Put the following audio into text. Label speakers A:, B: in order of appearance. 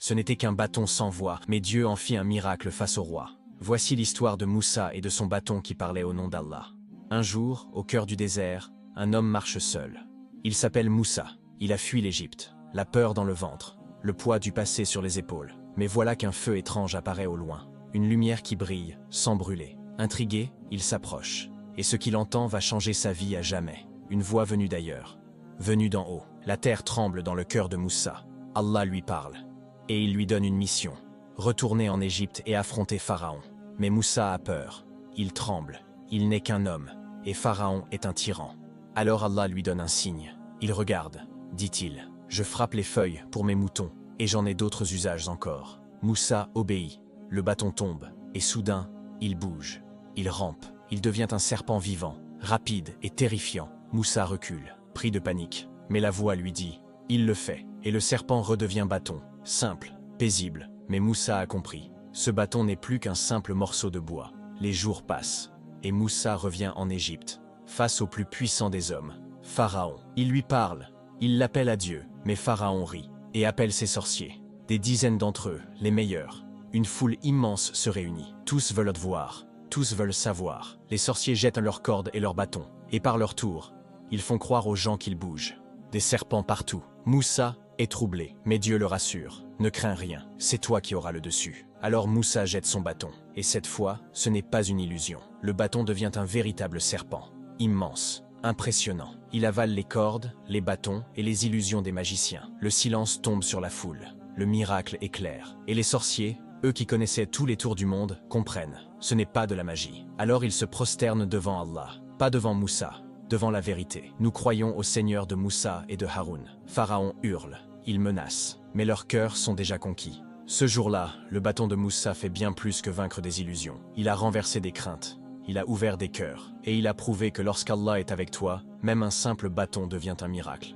A: Ce n'était qu'un bâton sans voix, mais Dieu en fit un miracle face au roi. Voici l'histoire de Moussa et de son bâton qui parlait au nom d'Allah. Un jour, au cœur du désert, un homme marche seul. Il s'appelle Moussa. Il a fui l'Égypte, la peur dans le ventre, le poids du passé sur les épaules. Mais voilà qu'un feu étrange apparaît au loin, une lumière qui brille, sans brûler. Intrigué, il s'approche. Et ce qu'il entend va changer sa vie à jamais. Une voix venue d'ailleurs, venue d'en haut. La terre tremble dans le cœur de Moussa. Allah lui parle. Et il lui donne une mission. Retourner en Égypte et affronter Pharaon. Mais Moussa a peur. Il tremble. Il n'est qu'un homme. Et Pharaon est un tyran. Alors Allah lui donne un signe. Il regarde, dit-il. Je frappe les feuilles pour mes moutons, et j'en ai d'autres usages encore. Moussa obéit. Le bâton tombe, et soudain, il bouge. Il rampe. Il devient un serpent vivant, rapide et terrifiant. Moussa recule, pris de panique. Mais la voix lui dit, il le fait. Et le serpent redevient bâton, simple, paisible. Mais Moussa a compris. Ce bâton n'est plus qu'un simple morceau de bois. Les jours passent, et Moussa revient en Égypte, face au plus puissant des hommes, Pharaon. Il lui parle, il l'appelle à Dieu, mais Pharaon rit, et appelle ses sorciers. Des dizaines d'entre eux, les meilleurs. Une foule immense se réunit. Tous veulent te voir, tous veulent savoir. Les sorciers jettent leurs cordes et leurs bâtons, et par leur tour, ils font croire aux gens qu'ils bougent. Des serpents partout. Moussa est troublé, mais Dieu le rassure. Ne crains rien, c'est toi qui auras le dessus. Alors Moussa jette son bâton, et cette fois, ce n'est pas une illusion. Le bâton devient un véritable serpent, immense, impressionnant. Il avale les cordes, les bâtons et les illusions des magiciens. Le silence tombe sur la foule, le miracle éclaire. Et les sorciers, eux qui connaissaient tous les tours du monde, comprennent. Ce n'est pas de la magie. Alors ils se prosternent devant Allah, pas devant Moussa, devant la vérité. Nous croyons au Seigneur de Moussa et de Haroun. Pharaon hurle, il menace, mais leurs cœurs sont déjà conquis. Ce jour-là, le bâton de Moussa fait bien plus que vaincre des illusions. Il a renversé des craintes, il a ouvert des cœurs, et il a prouvé que lorsqu'Allah est avec toi, même un simple bâton devient un miracle.